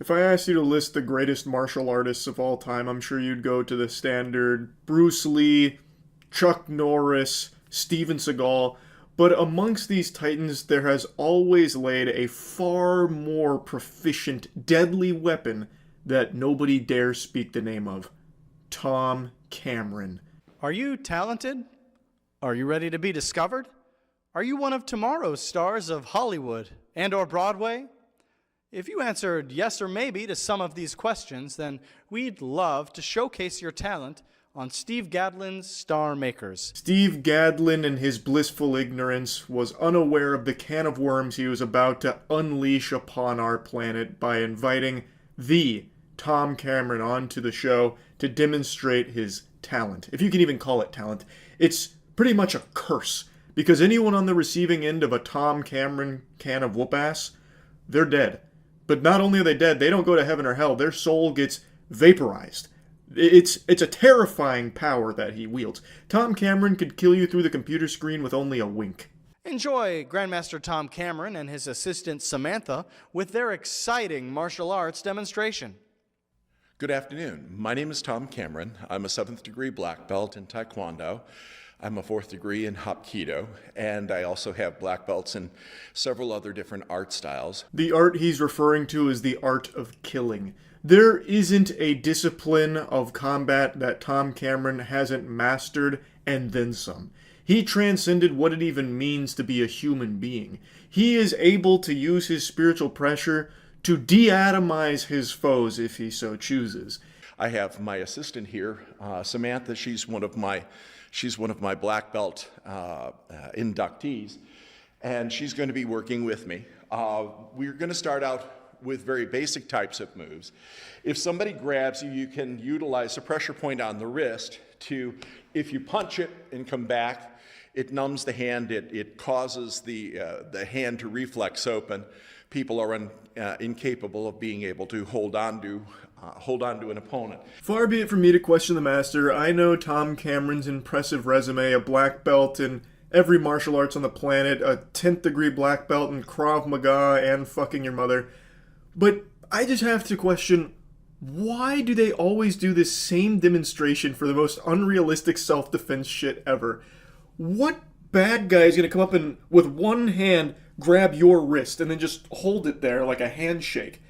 If I asked you to list the greatest martial artists of all time, I'm sure you'd go to the standard Bruce Lee, Chuck Norris, Steven Seagal. But amongst these titans, there has always laid a far more proficient, deadly weapon that nobody dares speak the name of. Tom Cameron. Are you talented? Are you ready to be discovered? Are you one of tomorrow's stars of Hollywood and/or Broadway? If you answered yes or maybe to some of these questions, then we'd love to showcase your talent on Steve Gadlin's Star Makers. Steve Gadlin, in his blissful ignorance, was unaware of the can of worms he was about to unleash upon our planet by inviting the Tom Cameron onto the show to demonstrate his talent. If you can even call it talent. It's pretty much a curse, because anyone on the receiving end of a Tom Cameron can of whoop-ass, they're dead. But not only are they dead, they don't go to heaven or hell. Their soul gets vaporized. It's a terrifying power that he wields. Tom Cameron could kill you through the computer screen with only a wink. Enjoy Grandmaster Tom Cameron and his assistant Samantha with their exciting martial arts demonstration. Good afternoon. My name is Tom Cameron. I'm a 7th degree black belt in Taekwondo. I'm a 4th degree in Hapkido, and I also have black belts in several other different art styles. The art he's referring to is the art of killing. There isn't a discipline of combat that Tom Cameron hasn't mastered, and then some. He transcended what it even means to be a human being. He is able to use his spiritual pressure to de-atomize his foes if he so chooses. I have my assistant here, Samantha. She's one of my black belt inductees, and she's going to be working with me. We're going to start out with very basic types of moves. If somebody grabs you, you can utilize a pressure point on the wrist to, if you punch it and come back, it numbs the hand, it causes the hand to reflex open. People are incapable of being able to hold on to an opponent. Far be it from me to question the master. I know Tom Cameron's impressive resume, a black belt in every martial arts on the planet, a 10th degree black belt in Krav Maga and fucking your mother. But I just have to question, why do they always do this same demonstration for the most unrealistic self-defense shit ever? What bad guy is going to come up and, with one hand, grab your wrist and then just hold it there like a handshake?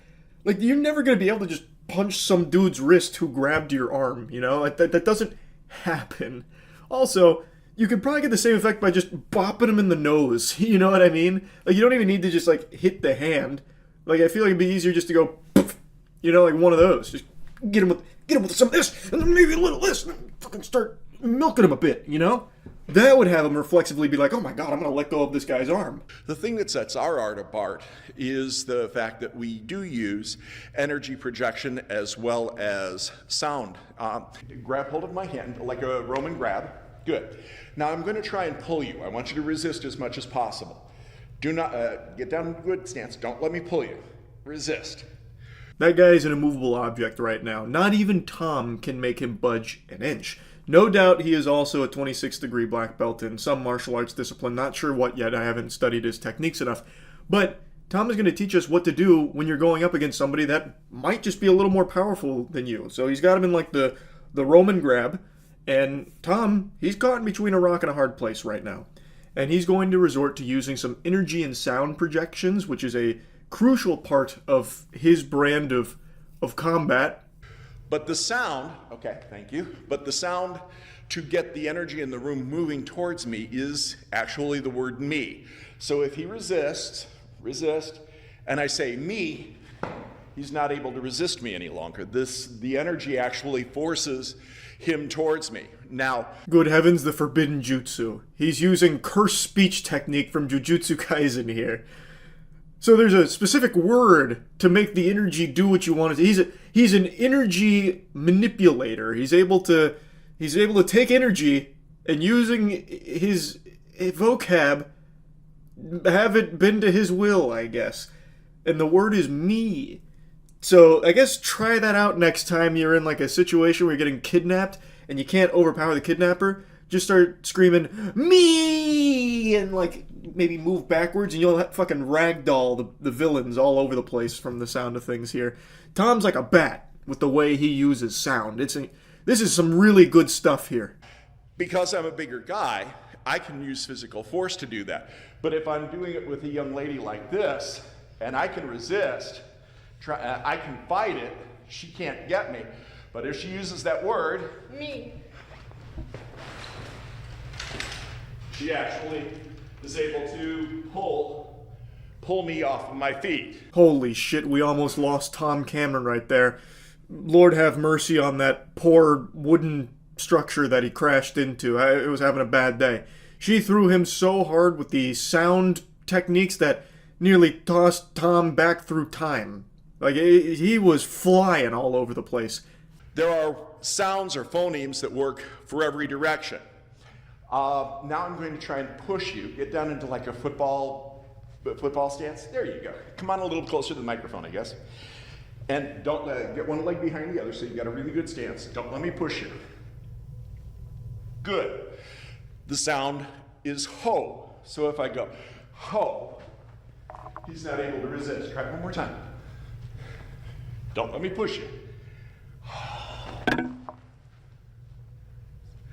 Like, you're never going to be able to just punch some dude's wrist who grabbed your arm, you know? Like, that doesn't happen. Also, you could probably get the same effect by just bopping him in the nose, you know what I mean? Like, you don't even need to just, like, hit the hand. Like, I feel like it'd be easier just to go, poof, you know, like one of those. Just get him with some of this, and then maybe a little of this, and then fucking start milking him a bit, you know? That would have him reflexively be like, oh my god, I'm going to let go of this guy's arm. The thing that sets our art apart is the fact that we do use energy projection as well as sound. Grab hold of my hand like a Roman grab. Good. Now I'm going to try and pull you. I want you to resist as much as possible. Do not get down in a good stance. Don't let me pull you. Resist. That guy is an immovable object right now. Not even Tom can make him budge an inch. No doubt he is also a 26th degree black belt in some martial arts discipline. Not sure what yet. I haven't studied his techniques enough. But Tom is going to teach us what to do when you're going up against somebody that might just be a little more powerful than you. So he's got him in like the Roman grab. And Tom, he's caught in between a rock and a hard place right now. And he's going to resort to using some energy and sound projections, which is a crucial part of his brand of combat. But the sound, okay, thank you. But the sound to get the energy in the room moving towards me is actually the word me. So if he resists, and I say me, he's not able to resist me any longer. The energy actually forces him towards me. Now, good heavens, the forbidden jutsu. He's using curse speech technique from Jujutsu Kaisen here. So there's a specific word to make the energy do what you want it to. He's an energy manipulator. He's able to take energy and using his vocab, have it bend to his will, I guess. And the word is me. So I guess try that out next time you're in like a situation where you're getting kidnapped and you can't overpower the kidnapper. Just start screaming, me! And like maybe move backwards, and you'll fucking ragdoll the villains all over the place from the sound of things here. Tom's like a bat with the way he uses sound. This is some really good stuff here. Because I'm a bigger guy, I can use physical force to do that. But if I'm doing it with a young lady like this, and I can resist, I can fight it, she can't get me. But if she uses that word, Me. she actually is able to pull me off of my feet. Holy shit, we almost lost Tom Cameron right there. Lord have mercy on that poor wooden structure that he crashed into. I was having a bad day. She threw him so hard with the sound techniques that nearly tossed Tom back through time. Like, he was flying all over the place. There are sounds or phonemes that work for every direction. Now I'm going to try and push you. Get down into like a football stance. There you go. Come on a little closer to the microphone, I guess. And don't get one leg behind the other, so you've got a really good stance. Don't let me push you. Good. The sound is ho. So if I go ho, he's not able to resist. Try it one more time. Don't let me push you.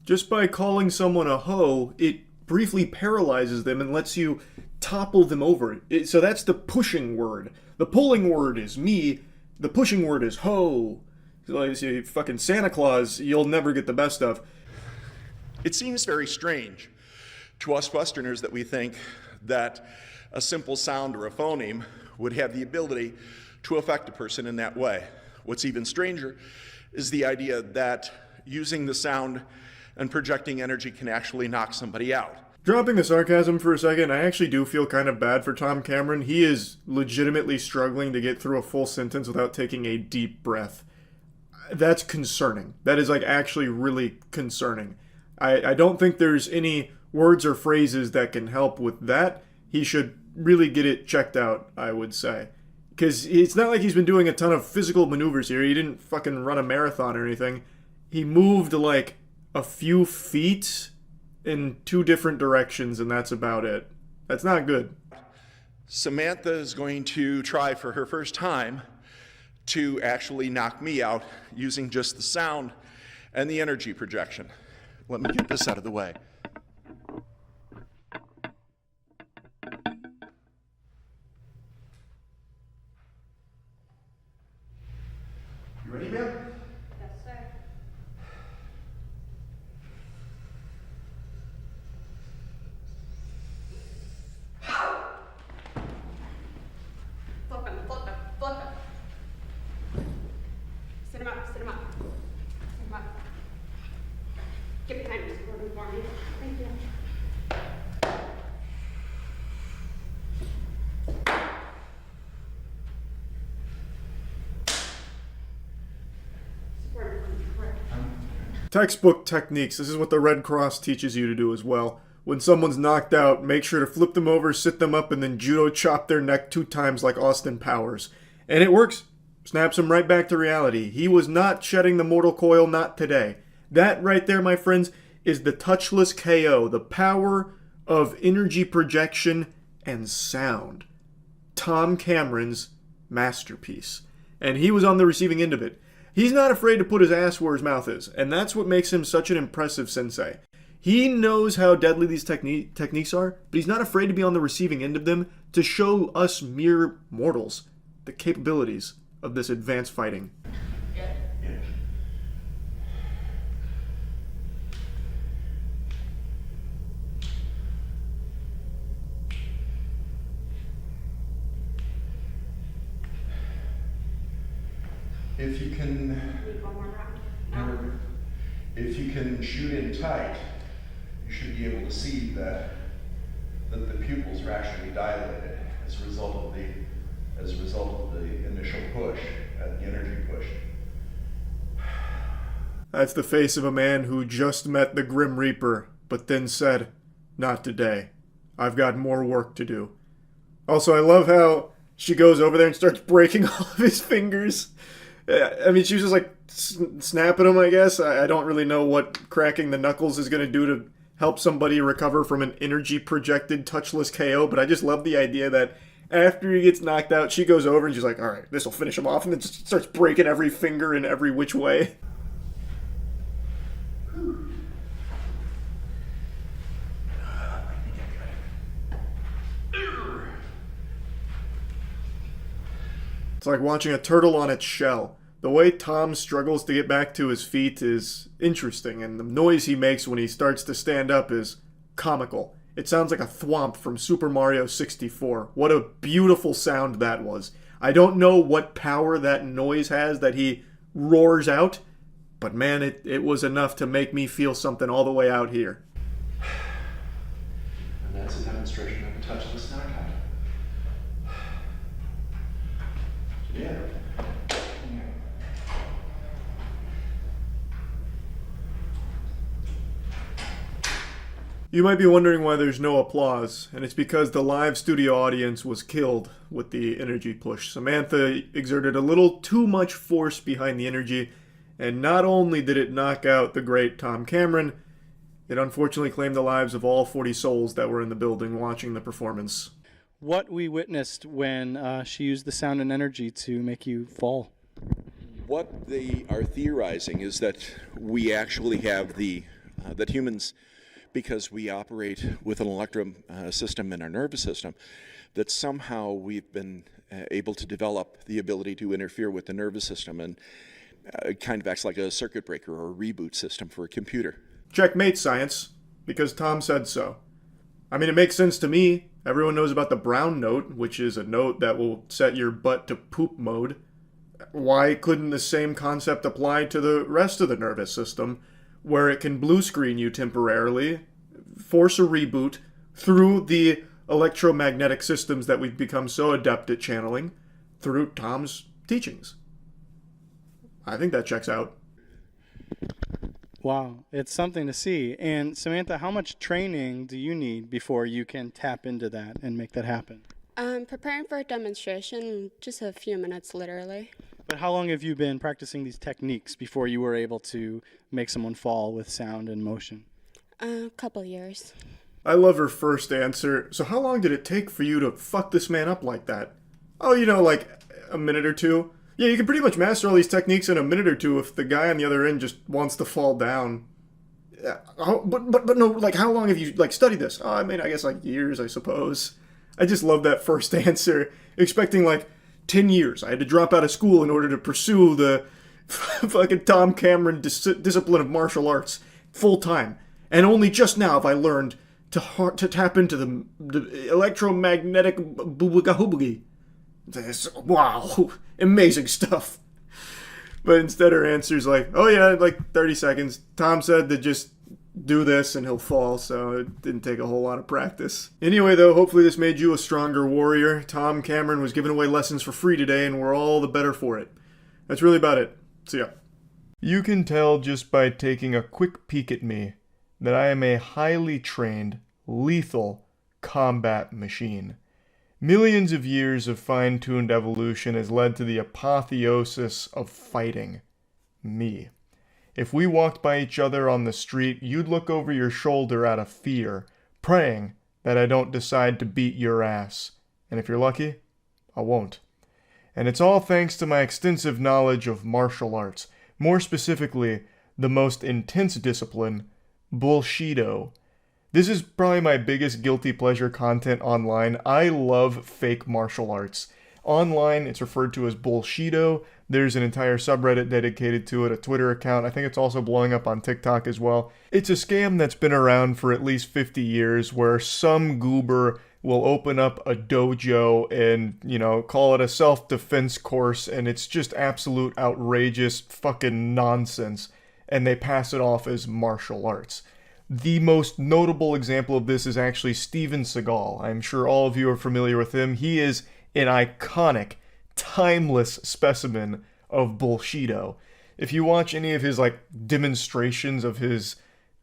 Just by calling someone a hoe, it briefly paralyzes them and lets you topple them over. So that's the pushing word. The pulling word is me. The pushing word is ho. Like, fucking Santa Claus, you'll never get the best of. It seems very strange to us Westerners that we think that a simple sound or a phoneme would have the ability to affect a person in that way. What's even stranger is the idea that using the sound and projecting energy can actually knock somebody out. Dropping the sarcasm for a second, I actually do feel kind of bad for Tom Cameron. He is legitimately struggling to get through a full sentence without taking a deep breath. That's concerning. That is, like, actually really concerning. I don't think there's any words or phrases that can help with that. He should really get it checked out, I would say. Because it's not like he's been doing a ton of physical maneuvers here. He didn't fucking run a marathon or anything. He moved, like, a few feet in two different directions, and that's about it. That's not good. Samantha is going to try for her first time to actually knock me out using just the sound and the energy projection. Let me get this out of the way. You ready, ma'am? Yes, sir. Flip him, flip him, flip him. Sit him up, sit him up. Sit him up. Get behind me, Gordon, for me. Thank you. Support him, support him. Textbook techniques. This is what the Red Cross teaches you to do as well. When someone's knocked out, make sure to flip them over, sit them up, and then judo chop their neck 2 times like Austin Powers. And it works. Snaps him right back to reality. He was not shedding the mortal coil, not today. That right there, my friends, is the touchless KO. The power of energy projection and sound. Tom Cameron's masterpiece. And he was on the receiving end of it. He's not afraid to put his ass where his mouth is, and that's what makes him such an impressive sensei. He knows how deadly these techniques are, but he's not afraid to be on the receiving end of them to show us mere mortals the capabilities of this advanced fighting. If you can, Need one more round? if you can shoot in tight, you should be able to see that the pupils are actually dilated as a result of the initial push, the energy push. That's the face of a man who just met the Grim Reaper, but then said, "Not today. I've got more work to do." Also, I love how she goes over there and starts breaking all of his fingers. I mean, she was just like snapping them, I guess. I don't really know what cracking the knuckles is going to do to help somebody recover from an energy projected touchless KO, but I just love the idea that after he gets knocked out, she goes over and she's like, all right, this will finish him off, and then just starts breaking every finger in every which way. It's like watching a turtle on its shell. The way Tom struggles to get back to his feet is interesting, and the noise he makes when he starts to stand up is comical. It sounds like a thwomp from Super Mario 64. What a beautiful sound that was. I don't know what power that noise has that he roars out, but man, it was enough to make me feel something all the way out here. And that's a demonstration of a touchless knockout. Yeah. You might be wondering why there's no applause, and it's because the live studio audience was killed with the energy push. Samantha exerted a little too much force behind the energy, and not only did it knock out the great Tom Cameron, it unfortunately claimed the lives of all 40 souls that were in the building watching the performance. What we witnessed when she used the sound and energy to make you fall. What they are theorizing is that we actually have that humans, because we operate with an electro system in our nervous system, that somehow we've been able to develop the ability to interfere with the nervous system, and it kind of acts like a circuit breaker or a reboot system for a computer. Checkmate, science, because Tom said so. I mean, it makes sense to me. Everyone knows about the brown note, which is a note that will set your butt to poop mode. Why couldn't the same concept apply to the rest of the nervous system, where it can blue screen you temporarily, force a reboot through the electromagnetic systems that we've become so adept at channeling through Tom's teachings? I think that checks out. Wow, it's something to see. And Samantha, how much training do you need before you can tap into that and make that happen? Preparing for a demonstration, just a few minutes, literally. But how long have you been practicing these techniques before you were able to make someone fall with sound and motion? A couple years. I love her first answer. So how long did it take for you to fuck this man up like that? Oh, like a minute or two? Yeah, you can pretty much master all these techniques in a minute or two if the guy on the other end just wants to fall down. Yeah, but no, like, how long have you, studied this? Oh, I mean, I guess, years, I suppose. I just love that first answer. Expecting, 10 years. I had to drop out of school in order to pursue the fucking Tom Cameron discipline of martial arts full time. And only just now have I learned to tap into the electromagnetic boogie. Wow, amazing stuff. But instead her answer's oh yeah, 30 seconds. Tom said to just do this and he'll fall, so it didn't take a whole lot of practice. Anyway though, hopefully this made you a stronger warrior. Tom Cameron was giving away lessons for free today, and we're all the better for it. That's really about it. See ya. You can tell just by taking a quick peek at me that I am a highly trained, lethal combat machine. Millions of years of fine-tuned evolution has led to the apotheosis of fighting. Me. If we walked by each other on the street, you'd look over your shoulder out of fear, praying that I don't decide to beat your ass. And if you're lucky, I won't. And it's all thanks to my extensive knowledge of martial arts, more specifically, the most intense discipline, Bullshido. This is probably my biggest guilty pleasure content online. I love fake martial arts. Online, it's referred to as Bullshido. There's an entire subreddit dedicated to it, a Twitter account. I think it's also blowing up on TikTok as well. It's a scam that's been around for at least 50 years, where some goober will open up a dojo and, call it a self-defense course, and it's just absolute outrageous fucking nonsense, and they pass it off as martial arts. The most notable example of this is actually Steven Seagal. I'm sure all of you are familiar with him. He is an iconic, timeless specimen of Bullshido. If you watch any of his demonstrations of his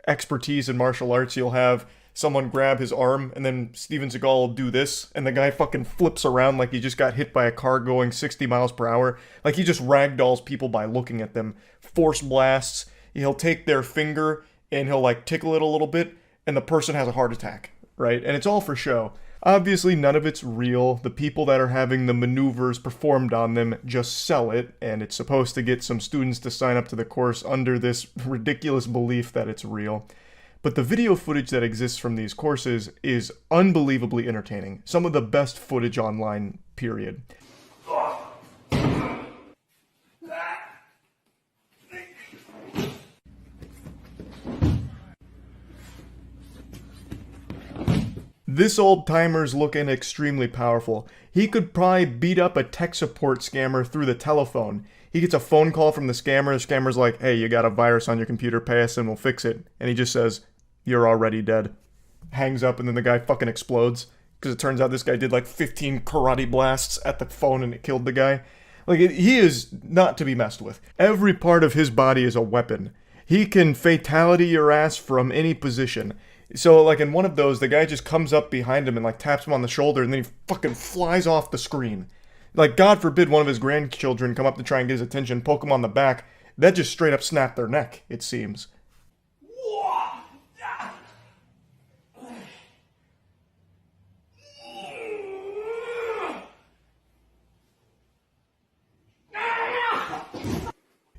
expertise in martial arts, you'll have someone grab his arm and then Steven Seagal will do this, and the guy fucking flips around like he just got hit by a car going 60 miles per hour. Like he just ragdolls people by looking at them. Force blasts. He'll take their finger and he'll tickle it a little bit, and the person has a heart attack, right? And it's all for show. Obviously, none of it's real. The people that are having the maneuvers performed on them just sell it, and it's supposed to get some students to sign up to the course under this ridiculous belief that it's real. But the video footage that exists from these courses is unbelievably entertaining. Some of the best footage online, period. This old timer's looking extremely powerful. He could probably beat up a tech support scammer through the telephone. He gets a phone call from the scammer's like, hey, you got a virus on your computer, pay us and we'll fix it. And he just says, you're already dead. Hangs up, and then the guy fucking explodes. Because it turns out this guy did like 15 karate blasts at the phone and it killed the guy. Like, he is not to be messed with. Every part of his body is a weapon. He can fatality your ass from any position. So, like, in one of those, the guy just comes up behind him and, like, taps him on the shoulder, and then he fucking flies off the screen. Like, God forbid one of his grandchildren come up to try and get his attention, poke him on the back. That just straight up snapped their neck, it seems.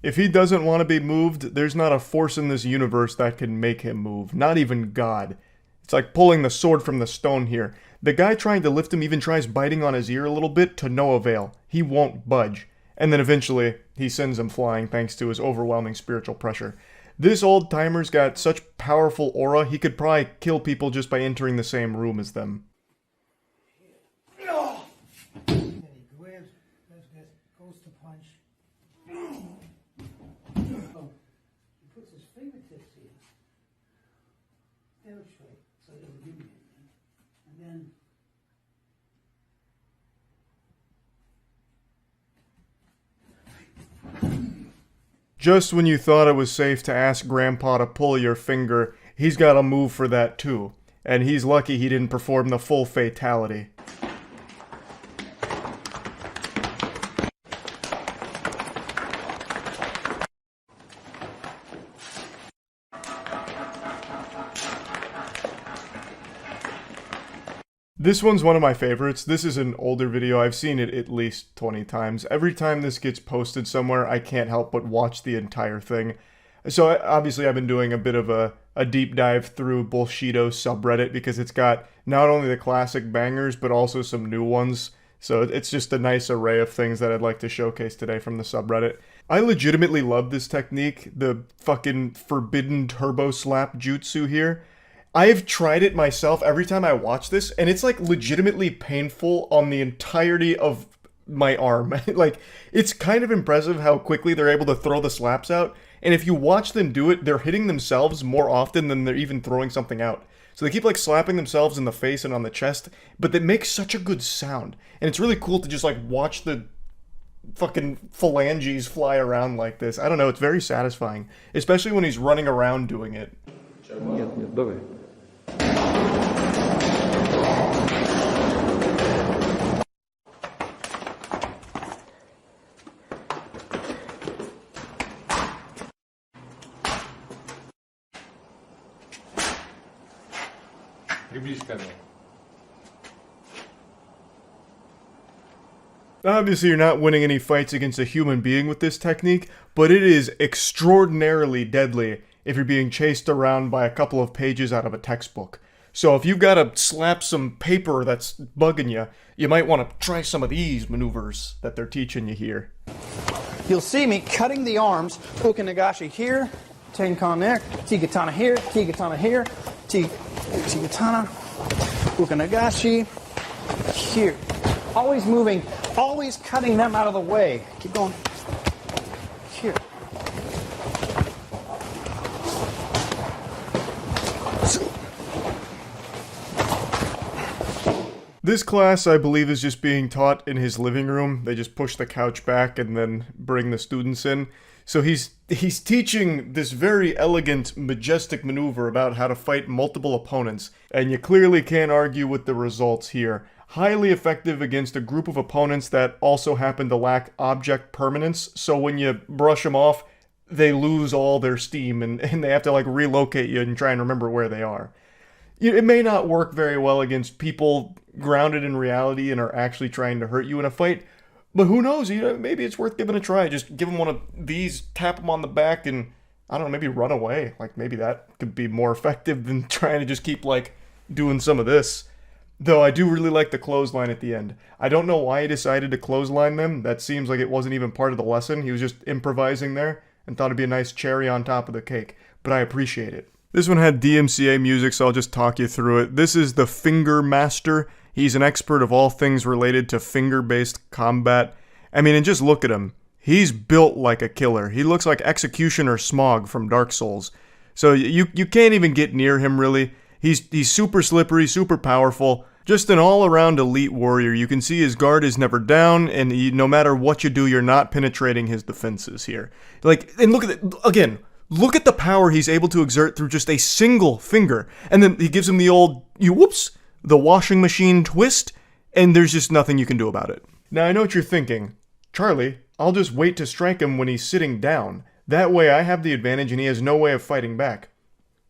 If he doesn't want to be moved, there's not a force in this universe that can make him move. Not even God. It's like pulling the sword from the stone here. The guy trying to lift him even tries biting on his ear a little bit to no avail. He won't budge. And then eventually, he sends him flying thanks to his overwhelming spiritual pressure. This old timer's got such powerful aura, he could probably kill people just by entering the same room as them. Just when you thought it was safe to ask Grandpa to pull your finger, he's got a move for that too. And he's lucky he didn't perform the full fatality. This one's one of my favorites. This is an older video. I've seen it at least 20 times. Every time this gets posted somewhere, I can't help but watch the entire thing. So obviously I've been doing a bit of a deep dive through Bullshido subreddit because it's got not only the classic bangers, but also some new ones. So it's just a nice array of things that I'd like to showcase today from the subreddit. I legitimately love this technique, the fucking forbidden turbo slap jutsu here. I've tried it myself every time I watch this, and it's like legitimately painful on the entirety of my arm. Like, it's kind of impressive how quickly they're able to throw the slaps out, and if you watch them do it, they're hitting themselves more often than they're even throwing something out. So they keep like slapping themselves in the face and on the chest, but they make such a good sound. And it's really cool to just like watch the fucking phalanges fly around like this. I don't know, it's very satisfying, especially when he's running around doing it. Obviously, you're not winning any fights against a human being with this technique, but it is extraordinarily deadly if you're being chased around by a couple of pages out of a textbook. So if you've got to slap some paper that's bugging you, you might want to try some of these maneuvers that they're teaching you here. You'll see me cutting the arms, Ukanagashi here, Tenkan there, Tigatana here, Tigatana here, Tigatana, Ukanagashi here. Always moving, always cutting them out of the way. Keep going. Here. This class, I believe, is just being taught in his living room. They just push the couch back and then bring the students in. So he's teaching this very elegant, majestic maneuver about how to fight multiple opponents, and you clearly can't argue with the results here. Highly effective against a group of opponents that also happen to lack object permanence, so when you brush them off, they lose all their steam, and they have to like relocate you and try and remember where they are. it may not work very well against people grounded in reality and are actually trying to hurt you in a fight. But who knows? Maybe it's worth giving a try. Just give him one of these, tap him on the back, and I don't know, maybe run away. Like, maybe that could be more effective than trying to just keep, like, doing some of this. Though I do really like the clothesline at the end. I don't know why he decided to clothesline them. That seems like it wasn't even part of the lesson. He was just improvising there and thought it'd be a nice cherry on top of the cake. But I appreciate it. This one had DMCA music, so I'll just talk you through it. This is the Finger Master. He's an expert of all things related to finger-based combat. I mean, and just look at him. He's built like a killer. He looks like Executioner Smog from Dark Souls. So you can't even get near him, really. He's super slippery, super powerful. Just an all-around elite warrior. You can see his guard is never down, and no matter what you do, you're not penetrating his defenses here. Like, and look at it, again, look at the power he's able to exert through just a single finger. And then he gives him the old, the washing machine twist, and there's just nothing you can do about it. Now, I know what you're thinking. Charlie, I'll just wait to strike him when he's sitting down. That way I have the advantage and he has no way of fighting back.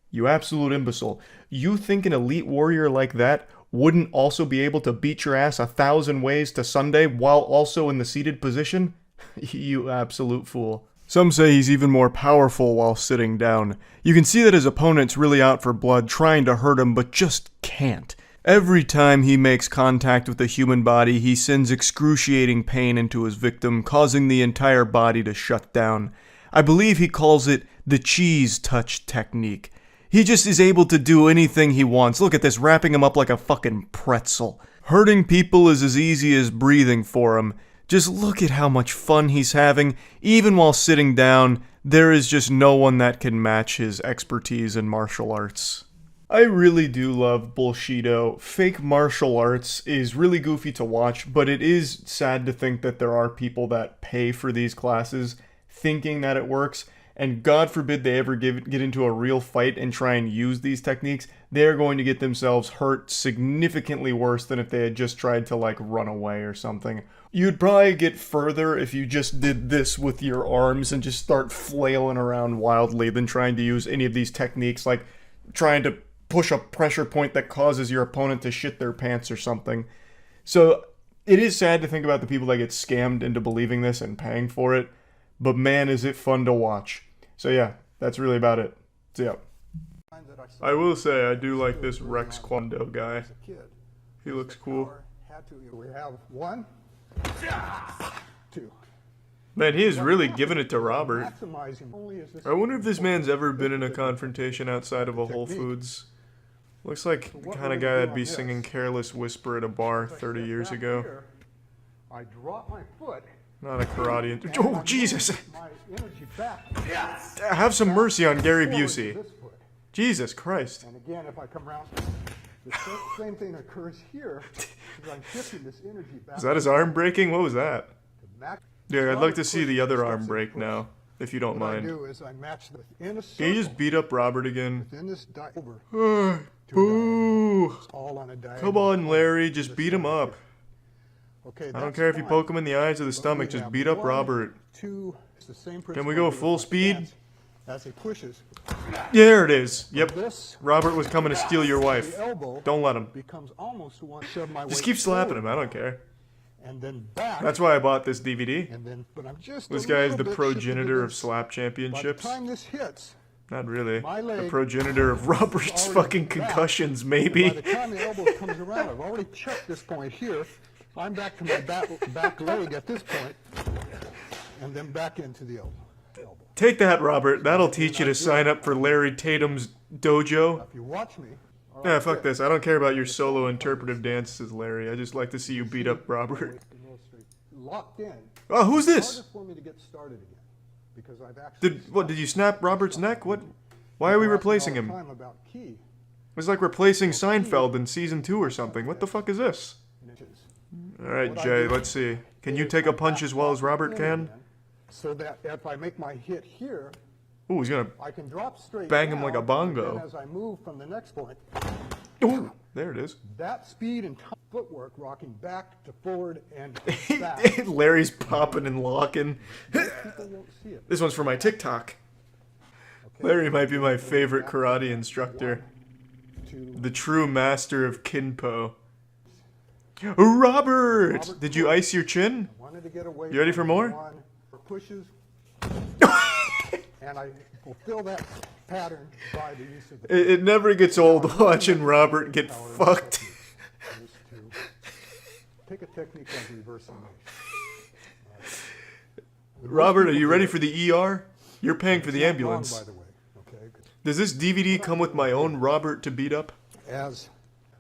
You absolute imbecile. You think an elite warrior like that wouldn't also be able to beat your ass 1,000 ways to Sunday while also in the seated position? You absolute fool. Some say he's even more powerful while sitting down. You can see that his opponent's really out for blood, trying to hurt him, but just can't. Every time he makes contact with the human body, he sends excruciating pain into his victim, causing the entire body to shut down. I believe he calls it the cheese touch technique. He just is able to do anything he wants. Look at this, wrapping him up like a fucking pretzel. Hurting people is as easy as breathing for him. Just look at how much fun he's having. Even while sitting down, there is just no one that can match his expertise in martial arts. I really do love Bullshido. Fake martial arts is really goofy to watch, but it is sad to think that there are people that pay for these classes thinking that it works. And God forbid they ever get into a real fight and try and use these techniques. They're going to get themselves hurt significantly worse than if they had just tried to, like, run away or something. You'd probably get further if you just did this with your arms and just start flailing around wildly than trying to use any of these techniques, like trying to push a pressure point that causes your opponent to shit their pants or something. So it is sad to think about the people that get scammed into believing this and paying for it. But man, is it fun to watch. So yeah, that's really about it. So yeah. I will say I do like this Rex Kwando guy. He looks cool. We have 1, 2. Man, he is really giving it to Robert. I wonder if this man's ever been in a confrontation outside of a Whole Foods. Looks like the kind of guy that'd be singing Careless Whisper at a bar 30 years ago. I drop my foot. Not a karate. Oh, Jesus! Have some mercy on Gary Busey. Jesus Christ. And again, if I come around, the same thing occurs here. I'm shifting this energy back. Is that his arm breaking? What was that? Yeah, I'd like to see the other arm break now, if you don't mind. What I do is I match within a circle. Can you just beat up Robert again? Within this Boo! all on a diagonal. Come on, Larry, just beat him up. Okay, I don't care if you poke him in the eyes or the stomach, just beat up Robert. 2, it's the same Can we go full speed? As he pushes. There it is. Yep. This, Robert was coming to steal your wife. the elbow Don't let him. becomes almost one. Shove my Just weight keep slapping forward, him. I don't care. And then back. That's why I bought this DVD. And then, but I'm just This a guy is little the bit progenitor shifted of to slap this. championships. By the time this hits, Not really. my The leg progenitor of Robert's already fucking back. concussions, By the maybe. time the elbow comes around, I've already checked this point here. I'm back to my back leg at this point, and then back into the elbow. Take that, Robert. That'll teach you to sign up for Larry Tatum's dojo. If you watch me, Yeah, fuck this. I don't care about your solo interpretive dances, Larry. I just like to see you beat up Robert. locked in. Oh, who's It's this? harder for me to get started again because I've actually. Did you snap Robert's neck? What? Why are we replacing him? Time about key It's like replacing Seinfeld in season 2 or something. What the fuck is this? inches. Alright, Jay, let's see. Can you take a punch as well as Robert can? So that if I make my hit here, Ooh, he's gonna... I can drop straight Bang him down, like a bongo. And then as I move from the next point, Ooh, there it is. that speed and footwork rocking back to forward and back. Larry's popping and locking. People won't see it. This one's for my TikTok. Larry might be my favorite karate instructor. to The true master of Kinpo. Robert! Did you ice your chin? wanted to get away You ready from for more? the one for pushes, and I fulfill that pattern by the use of the It never gets old watching Robert get fucked. is to take a technique of reversing motion. Robert, are you ready for the ER? You're paying for the It's not wrong, ambulance. by the way, okay? Does this DVD come with my own Robert to beat up?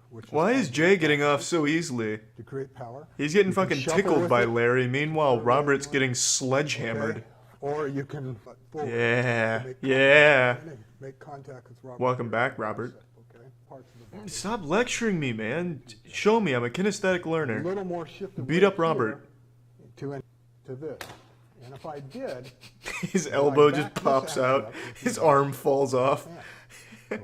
Which Why is called Jay getting off so easily? to create power? He's getting You can fucking shuffle tickled with by it, Larry. Meanwhile, Robert's getting sledgehammered. okay? Or you can forward Yeah, to make yeah. contact, make contact with Robert. Welcome back, Robert. Okay? Parts of the body. Stop lecturing me, man. Show me. I'm a kinesthetic A learner. little more shift of Beat weight up Robert. here to this. And if I did, His elbow just pops out. His arm falls off. okay,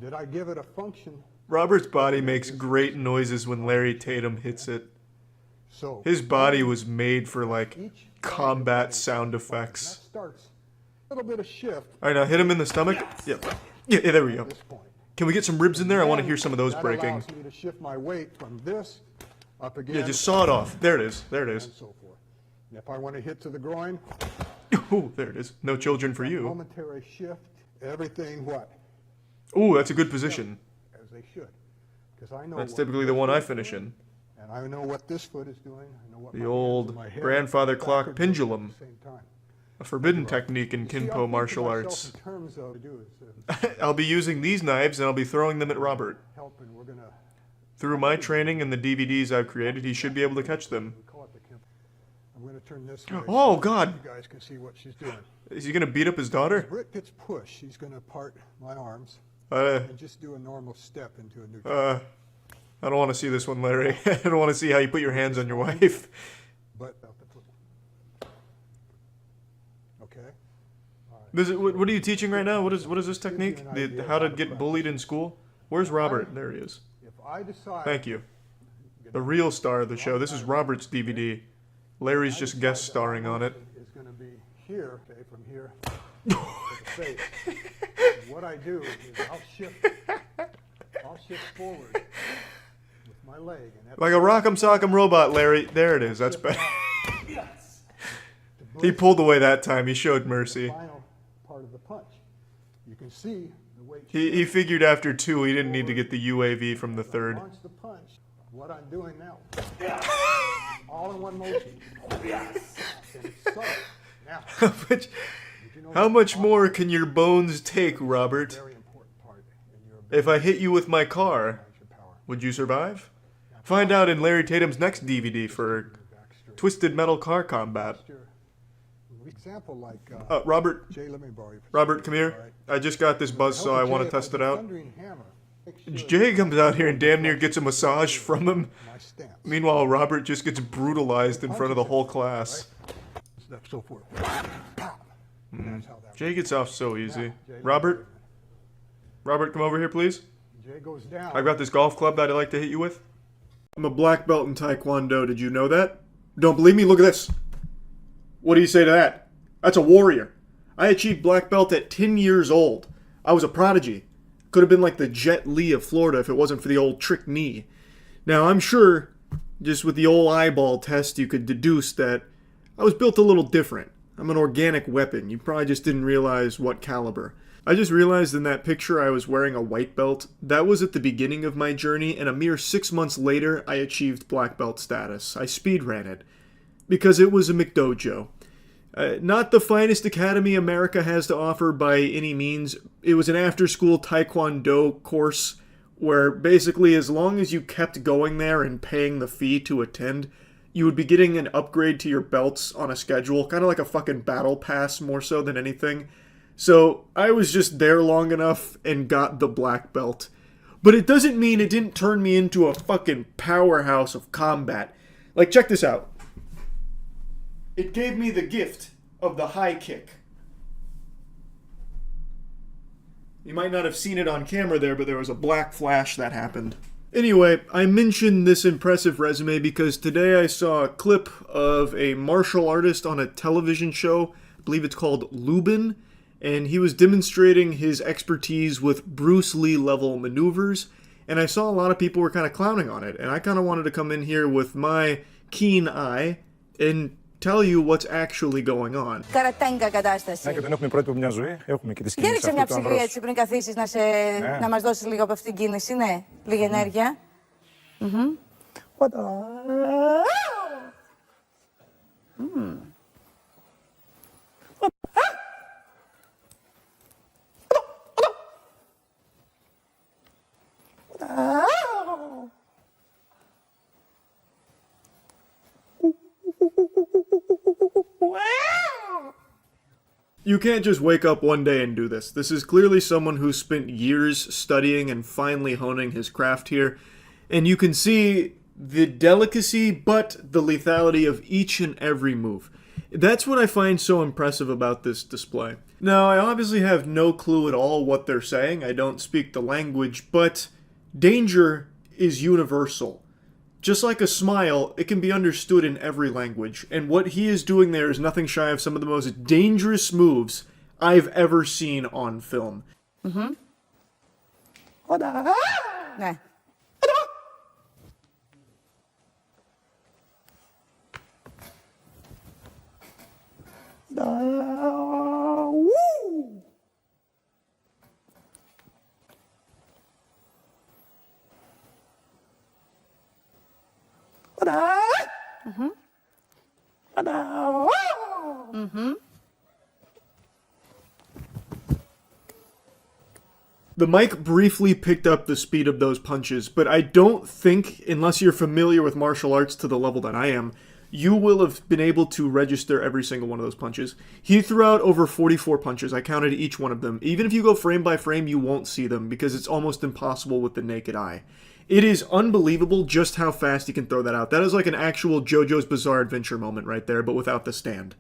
did I give it a function? Robert's body makes great noises when Larry Tatum hits it. So His body was made for, like, each side of the combat body sound is fine. effects. That starts a little bit of shift Alright, now hit him in the stomach. Yep. Yeah, there we go. at this point. Can we get some ribs in there? I want to hear some of those That breaking. allows me to shift my weight from this up again. Yeah, just saw it off. There it is. There it is. and so forth. And if I want to hit to the groin, Ooh, there it is. No children for you. momentary shift, everything what? Ooh, that's a good position. As they should. Because I know That's what typically the one I finish in. and I know what this foot is doing. I know what The my old hands and my head grandfather clock backwards and pendulum. at the same time. A forbidden technique in See, I think Kinpo to martial myself arts. in terms of do is, I'll be using these knives and I'll be throwing them at Robert. help, and we're gonna Through my training and the DVDs I've created, he should be able to catch them. we call it the Kemp. I'm gonna turn this way. Oh, so God. You guys can see what she's doing. Is he gonna beat up his daughter? Britt gets pushed. She's gonna part my arms Uh, and just do a normal step into a new. I don't want to see this one, Larry. I don't want to see how you put your hands on your wife. But okay. What are you teaching right now? What is this technique? How to get bullied in school? Where's Robert? There he is. If I decide. Thank you. The real star of the show. This is Robert's DVD. Larry's just guest starring on it. Is going to be here, okay, from here to the face. What I do is I'll shift forward with my leg. And Like a rock'em sock'em robot, Larry. There it is. That's better. He pulled away that time. He showed mercy. Final part of the punch. You can see the weight. He figured after two he didn't need to get the UAV from the third. Launch the punch. What I'm doing now. All in one motion. Yes. And it's subtle. Now, How much more can your bones take, Robert? very important part in your If I hit you with my car, your power. would you survive? Find out in Larry Tatum's next DVD for Twisted Metal Car Combat. Example like Robert, Jay, let me borrow you. Robert, come here. I just got this buzzsaw. I want to test it out. Thundering hammer. Make sure Jay comes out here and damn near gets a massage from him. my stance. Meanwhile, Robert just gets brutalized in front of the whole class. So forth. Pow. That's how that Jay gets off so easy. Jay, Robert, come over here, please. Jay goes down. I've got this golf club that I'd like to hit you with. I'm a black belt in Taekwondo. Did you know that? Don't believe me? Look at this. What do you say to that? That's a warrior. I achieved black belt at 10 years old. I was a prodigy. Could have been like the Jet Li of Florida if it wasn't for the old trick knee. Now, I'm sure, just with the old eyeball test, you could deduce that I was built a little different. I'm an organic weapon. You probably just didn't realize what caliber. I just realized in that picture I was wearing a white belt. That was at the beginning of my journey, and a mere 6 months later, I achieved black belt status. I speedran it. Because it was a McDojo. Not the finest academy America has to offer by any means. It was an after-school Taekwondo course where basically as long as you kept going there and paying the fee to attend, you would be getting an upgrade to your belts on a schedule, kind of like a fucking battle pass more so than anything. So I was just there long enough and got the black belt. But it doesn't mean it didn't turn me into a fucking powerhouse of combat. Like, check this out. It gave me the gift of the high kick. You might not have seen it on camera there, but there was a black flash that happened. Anyway, I mentioned this impressive resume because today I saw a clip of a martial artist on a television show. I believe it's called Lubin. and he was demonstrating his expertise with Bruce Lee level maneuvers, and I saw a lot of people were kind of clowning on it, and I kind of wanted to come in here with my keen eye and tell you what's actually going on. Καρατέγκα κατάσταση. Ναι, και δεν έχουμε πρώτη μια ζωή, έχουμε και τη σκηνή. Για ρίξε μια ψυχή έτσι πριν καθίσεις να μας δώσεις λίγο από αυτήν την κίνηση, ναι. Λίγη ενέργεια. You can't just wake up one day and do this. This is clearly someone who spent years studying and finally honing his craft here. And you can see the delicacy, but the lethality of each and every move. That's what I find so impressive about this display. Now, I obviously have no clue at all what they're saying. I don't speak the language, but danger is universal. Just like a smile, it can be understood in every language, and what he is doing there is nothing shy of some of the most dangerous moves I've ever seen on film. Ναι. The mic briefly picked up the speed of those punches, but I don't think, unless you're familiar with martial arts to the level that I am, you will have been able to register every single one of those punches. He threw out over 44 punches. I counted each one of them. Even if you go frame by frame, you won't see them because it's almost impossible with the naked eye. It is unbelievable just how fast he can throw that out. That is like an actual JoJo's Bizarre Adventure moment right there, but without the stand.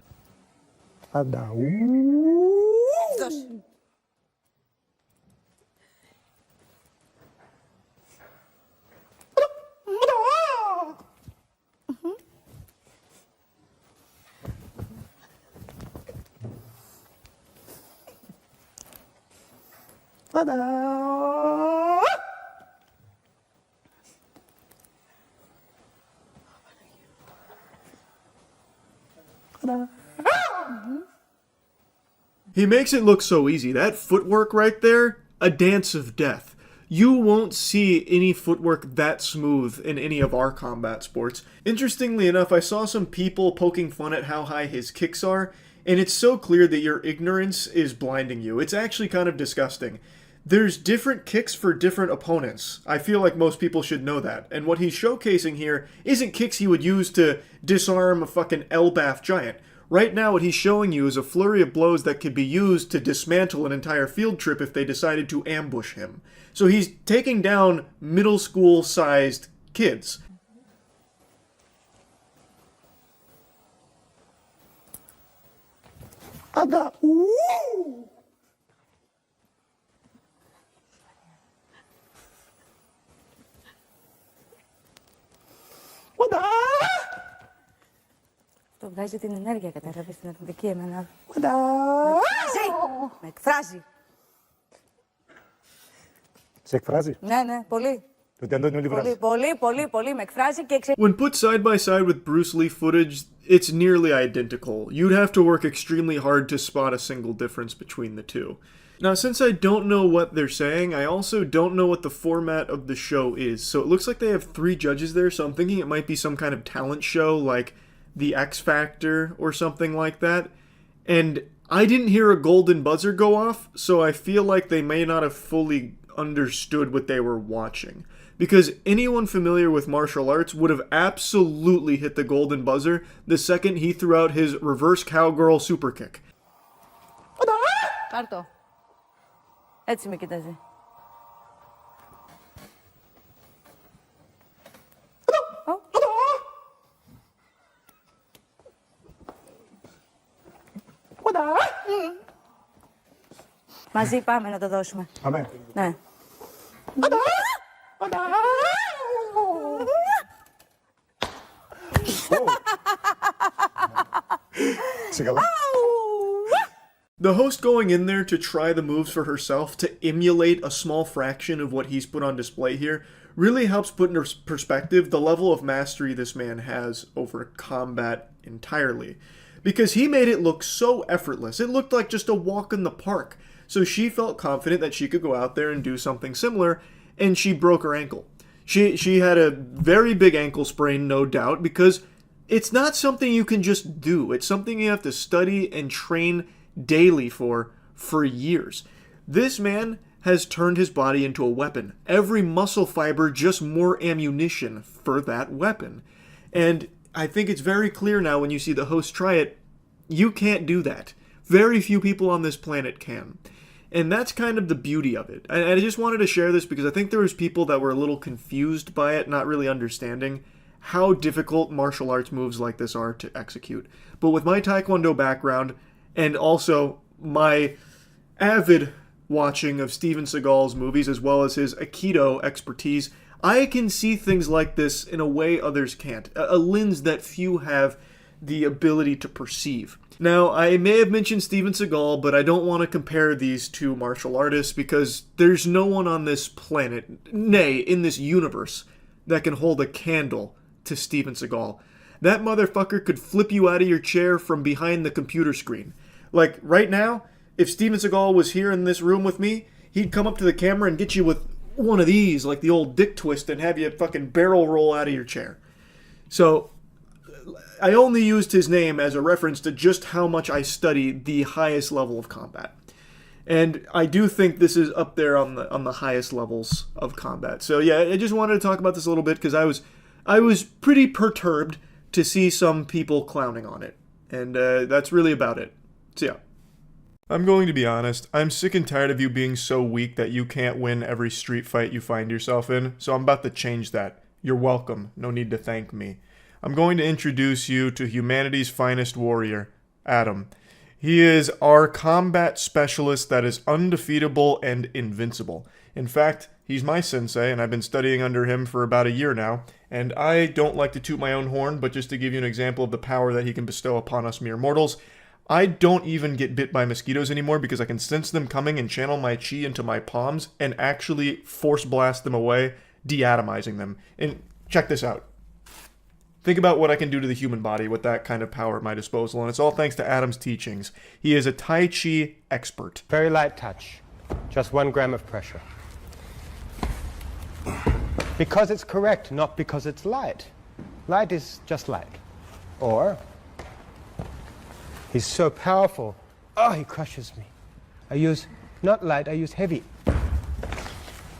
He makes it look so easy. That footwork right there, a dance of death. You won't see any footwork that smooth in any of our combat sports. Interestingly enough, I saw some people poking fun at how high his kicks are, and it's so clear that your ignorance is blinding you. It's actually kind of disgusting. There's different kicks for different opponents. I feel like most people should know that. And what he's showcasing here isn't kicks he would use to disarm a fucking Elbath giant. Right now, what he's showing you is a flurry of blows that could be used to dismantle an entire field trip if they decided to ambush him. So he's taking down middle school-sized kids. Το βγάζει την ενέργεια, κατάλαβες, την αρνητική εμένα. Με εκφράζει! Με εκφράζει! Σε εκφράζει. Ναι, ναι, πολύ. Ότι Αντώνη όλοι βράζει. Πολύ, με εκφράζει και When put side by side with Bruce Lee footage, it's nearly identical. You'd have to work extremely hard to spot a single difference between the two. Now, since I don't know what they're saying, I also don't know what the format of the show is. So it looks like they have 3 judges there, so I'm thinking it might be some kind of talent show like The X Factor or something like that. And I didn't hear a golden buzzer go off, so I feel like they may not have fully understood what they were watching. Because anyone familiar with martial arts would have absolutely hit the golden buzzer the second he threw out his reverse cowgirl super kick. Πάρ' το. Έτσι με κοιτάζει. Μαζί πάμε να το δώσουμε. Αμέ. Ναι. Σε καλά. The host going in there to try the moves for herself, to emulate a small fraction of what he's put on display here, really helps put into perspective the level of mastery this man has over combat entirely. Because he made it look so effortless. It looked like just a walk in the park. So she felt confident that she could go out there and do something similar, and she broke her ankle. She had a very big ankle sprain, no doubt, because it's not something you can just do. It's something you have to study and train daily for years. This man has turned his body into a weapon. Every muscle fiber just more ammunition for that weapon. And I think it's very clear now when you see the host try it, you can't do that. Very few people on this planet can. And that's kind of the beauty of it. I just wanted to share this because I think there was people that were a little confused by it, not really understanding how difficult martial arts moves like this are to execute. But with my Taekwondo background, and also my avid watching of Steven Seagal's movies as well as his Aikido expertise, I can see things like this in a way others can't. A lens that few have the ability to perceive. Now, I may have mentioned Steven Seagal, but I don't want to compare these two martial artists because there's no one on this planet, nay, in this universe, that can hold a candle to Steven Seagal. That motherfucker could flip you out of your chair from behind the computer screen. Like, right now, if Steven Seagal was here in this room with me, he'd come up to the camera and get you with one of these, like the old dick twist, and have you fucking barrel roll out of your chair. So, I only used his name as a reference to just how much I study the highest level of combat. And I do think this is up there on the highest levels of combat. So yeah, I just wanted to talk about this a little bit because I was pretty perturbed to see some people clowning on it. And that's really about it. So yeah. I'm going to be honest, I'm sick and tired of you being so weak that you can't win every street fight you find yourself in, so I'm about to change that. You're welcome, no need to thank me. I'm going to introduce you to humanity's finest warrior, Adam. He is our combat specialist that is undefeatable and invincible. In fact, he's my sensei, and I've been studying under him for about a year now, and I don't like to toot my own horn, but just to give you an example of the power that he can bestow upon us mere mortals, I don't even get bit by mosquitoes anymore because I can sense them coming and channel my chi into my palms and actually force blast them away, deatomizing them. And check this out. Think about what I can do to the human body with that kind of power at my disposal, and it's all thanks to Adam's teachings. He is a Tai Chi expert. Very light touch. Just 1 gram of pressure. Because it's correct, not because it's light. Light is just light. Or, he's so powerful. Oh, he crushes me. I use not light, I use heavy.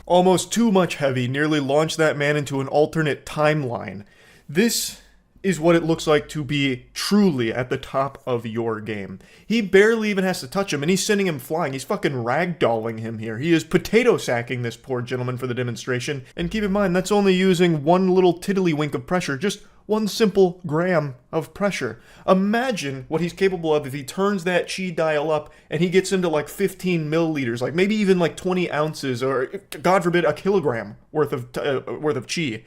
Almost too much heavy nearly launched that man into an alternate timeline. This is what it looks like to be truly at the top of your game. He barely even has to touch him, and he's sending him flying. He's fucking ragdolling him here. He is potato sacking this poor gentleman for the demonstration. And keep in mind, that's only using one little tiddlywink of pressure, just 1 simple gram of pressure. Imagine what he's capable of if he turns that chi dial up and he gets into like 15 milliliters, like maybe even like 20 ounces, or God forbid, a kilogram worth of chi.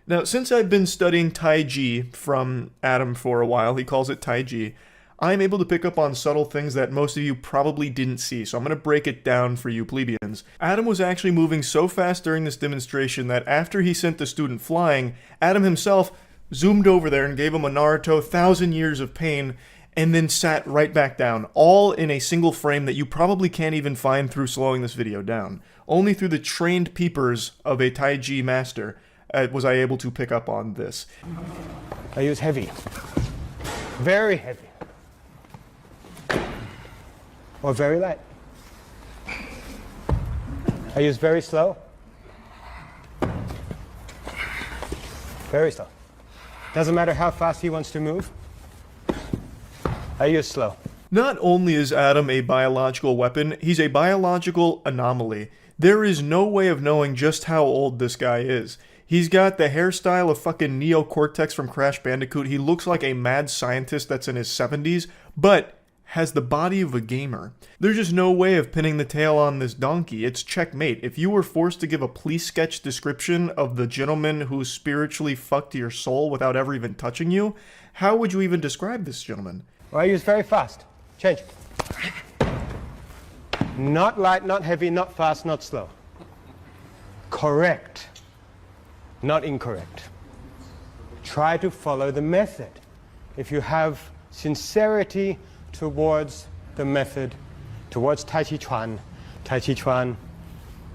Now, since I've been studying Tai Chi from Adam for a while, he calls it Tai Chi, I'm able to pick up on subtle things that most of you probably didn't see, so I'm going to break it down for you plebeians. Adam was actually moving so fast during this demonstration that after he sent the student flying, Adam himself zoomed over there and gave him a Naruto 1,000 years of pain, and then sat right back down, all in a single frame that you probably can't even find through slowing this video down. Only through the trained peepers of a Tai Chi master was I able to pick up on this. I use heavy. Very heavy. Or very light. I use very slow. Very slow. Doesn't matter how fast he wants to move. I use slow. Not only is Adam a biological weapon, he's a biological anomaly. There is no way of knowing just how old this guy is. He's got the hairstyle of fucking Neocortex from Crash Bandicoot. He looks like a mad scientist that's in his 70s, but has the body of a gamer. There's just no way of pinning the tail on this donkey. It's checkmate. If you were forced to give a police sketch description of the gentleman who spiritually fucked your soul without ever even touching you, how would you even describe this gentleman? Well, I use very fast. Change. Not light, not heavy, not fast, not slow. Correct, not incorrect. Try to follow the method. If you have sincerity towards the method, towards Tai Chi Chuan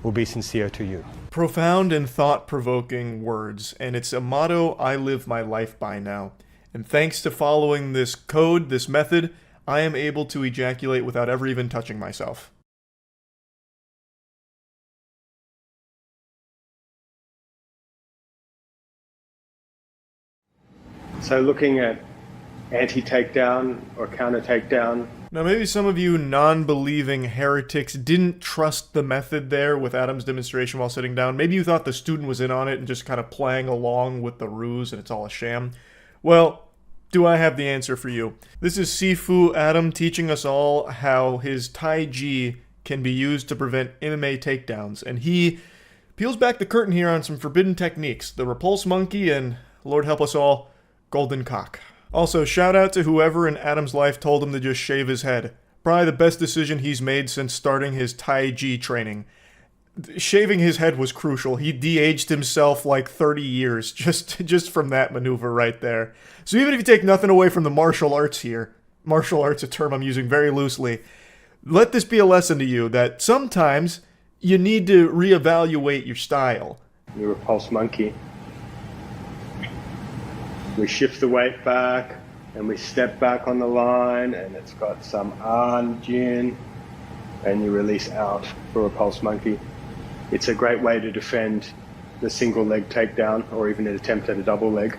will be sincere to you. Profound and thought-provoking words, and it's a motto I live my life by now. And thanks to following this code, this method, I am able to ejaculate without ever even touching myself. So looking at anti-takedown or counter-takedown. Now maybe some of you non-believing heretics didn't trust the method there with Adam's demonstration while sitting down. Maybe you thought the student was in on it and just kind of playing along with the ruse and it's all a sham. Well, do I have the answer for you? This is Sifu Adam teaching us all how his Tai Chi can be used to prevent MMA takedowns. And he peels back the curtain here on some forbidden techniques. The repulse monkey and, Lord help us all, golden cock. Also, shout out to whoever in Adam's life told him to just shave his head. Probably the best decision he's made since starting his Tai Chi training. Shaving his head was crucial. He de-aged himself like 30 years just from that maneuver right there. So even if you take nothing away from the martial arts here, martial arts a term I'm using very loosely, let this be a lesson to you that sometimes you need to reevaluate your style. Your repulse monkey. We shift the weight back and we step back on the line and it's got some an, jin, and you release out for repulse monkey. It's a great way to defend the single leg takedown or even an attempt at a double leg.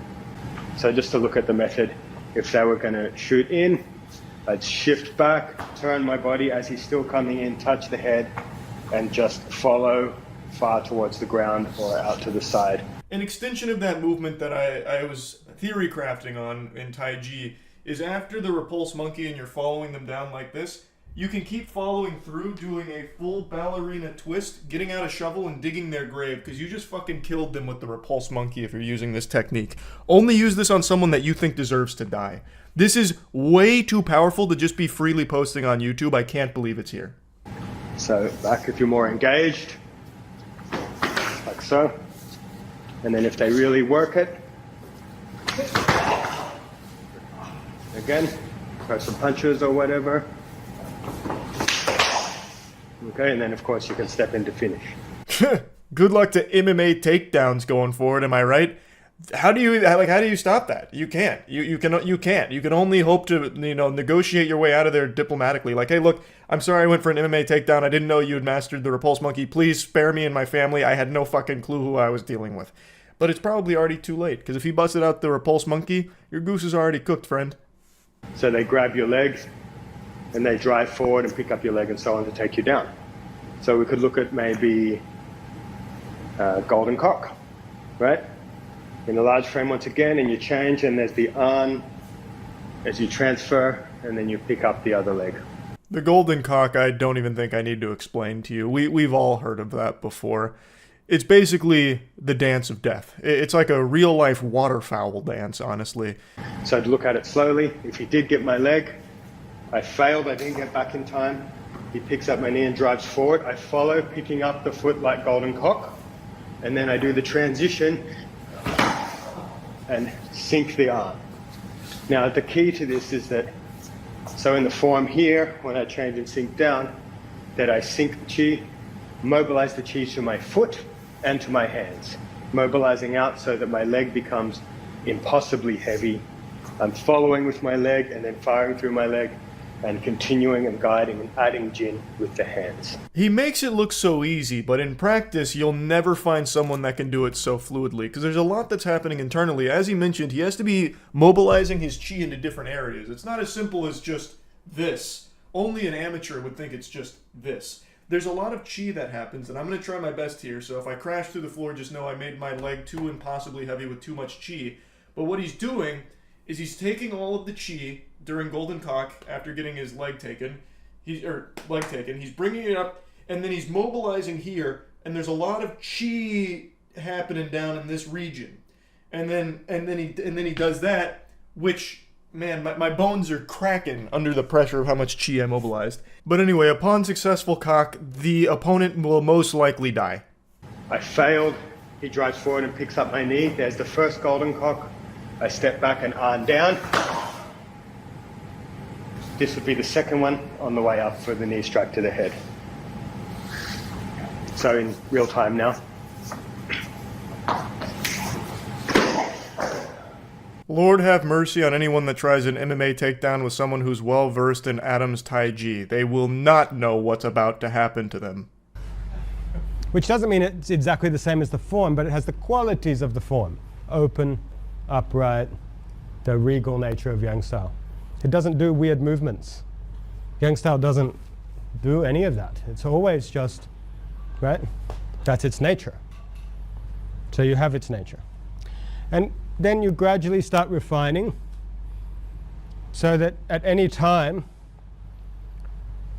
So just to look at the method, if they were going to shoot in, I'd shift back, turn my body as he's still coming in, touch the head, and just follow far towards the ground or out to the side. An extension of that movement that I was theory crafting on in Tai Chi is after the repulse monkey and you're following them down like this, you can keep following through doing a full ballerina twist, getting out a shovel and digging their grave because you just fucking killed them with the repulse monkey if you're using this technique. Only use this on someone that you think deserves to die. This is way too powerful to just be freely posting on YouTube. I can't believe it's here. So back if you're more engaged, like so. And then if they really work it, again, throw some punches or whatever. Okay, and then of course you can step in to finish. Good luck to MMA takedowns going forward, am I right? How do you stop that? You can't. You can't. You can only hope to, negotiate your way out of there diplomatically. Like, hey, look, I'm sorry I went for an MMA takedown. I didn't know you had mastered the repulse monkey. Please spare me and my family. I had no fucking clue who I was dealing with. But it's probably already too late, because if he busted out the repulse monkey, your goose is already cooked, friend. So they grab your legs, and they drive forward and pick up your leg and so on to take you down. So we could look at maybe golden cock, right? In a large frame once again, and you change, and there's the an as you transfer, and then you pick up the other leg. The golden cock, I don't even think I need to explain to you. We've all heard of that before. It's basically the dance of death. It's like a real-life waterfowl dance, honestly. So I'd look at it slowly. If he did get my leg, I failed, I didn't get back in time. He picks up my knee and drives forward. I follow, picking up the foot like golden cock. And then I do the transition and sink the arm. Now, the key to this is that, so in the form here, when I change and sink down, that I sink the chi, mobilize the chi to my foot and to my hands, mobilizing out so that my leg becomes impossibly heavy. I'm following with my leg and then firing through my leg and continuing and guiding and adding jin with the hands. He makes it look so easy, but in practice, you'll never find someone that can do it so fluidly, because there's a lot that's happening internally. As he mentioned, he has to be mobilizing his chi into different areas. It's not as simple as just this. Only an amateur would think it's just this. There's a lot of chi that happens, and I'm going to try my best here, so if I crash through the floor, just know I made my leg too impossibly heavy with too much chi. But what he's doing is he's taking all of the chi during golden cock after getting his leg taken. He's bringing it up, and then he's mobilizing here, and there's a lot of chi happening down in this region. And then he does that, which Man, my bones are cracking under the pressure of how much chi I mobilized. But anyway, upon successful cock, the opponent will most likely die. I failed. He drives forward and picks up my knee. There's the first golden cock. I step back and arm down. This would be the second one on the way up for the knee strike to the head. So in real time now. Lord have mercy on anyone that tries an MMA takedown with someone who's well versed in Adam's Tai Chi. They will not know what's about to happen to them. Which doesn't mean it's exactly the same as the form, but it has the qualities of the form. Open, upright, the regal nature of Yang style. It doesn't do weird movements. Yang style doesn't do any of that. It's always just, right? That's its nature. So you have its nature. And then you gradually start refining so that at any time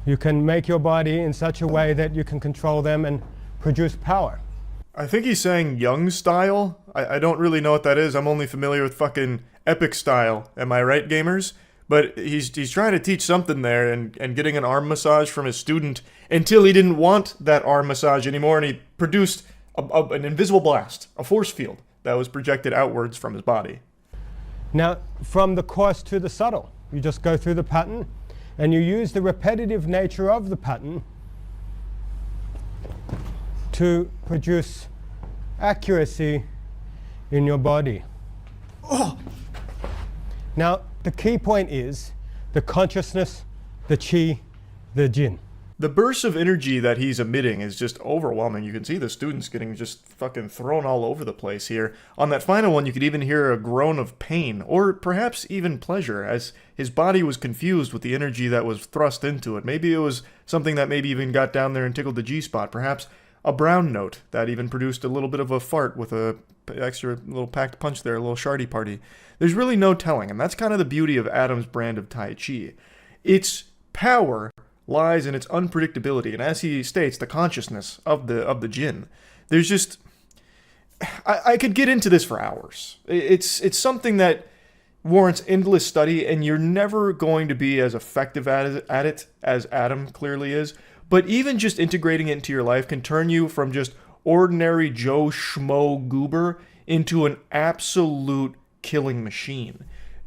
you can make your body in such a way that you can control them and produce power. I think he's saying Young style. I don't really know what that is. I'm only familiar with fucking Epic style. Am I right, gamers? But he's trying to teach something there and getting an arm massage from his student until he didn't want that arm massage anymore and he produced an invisible blast, a force field that was projected outwards from his body. Now, from the coarse to the subtle, you just go through the pattern and you use the repetitive nature of the pattern to produce accuracy in your body. Oh. Now, the key point is the consciousness, the chi, the jin. The burst of energy that he's emitting is just overwhelming. You can see the students getting just fucking thrown all over the place here. On that final one, you could even hear a groan of pain, or perhaps even pleasure, as his body was confused with the energy that was thrust into it. Maybe it was something that maybe even got down there and tickled the G-spot. Perhaps a brown note that even produced a little bit of a fart with a extra little packed punch there, a little shardy party. There's really no telling, and that's kind of the beauty of Adam's brand of Tai Chi. Its power lies in its unpredictability, and as he states, the consciousness of the Jin. There's just... I could get into this for hours. It's something that warrants endless study, and you're never going to be as effective at it as Adam clearly is. But even just integrating it into your life can turn you from just ordinary Joe Schmo goober into an absolute killing machine.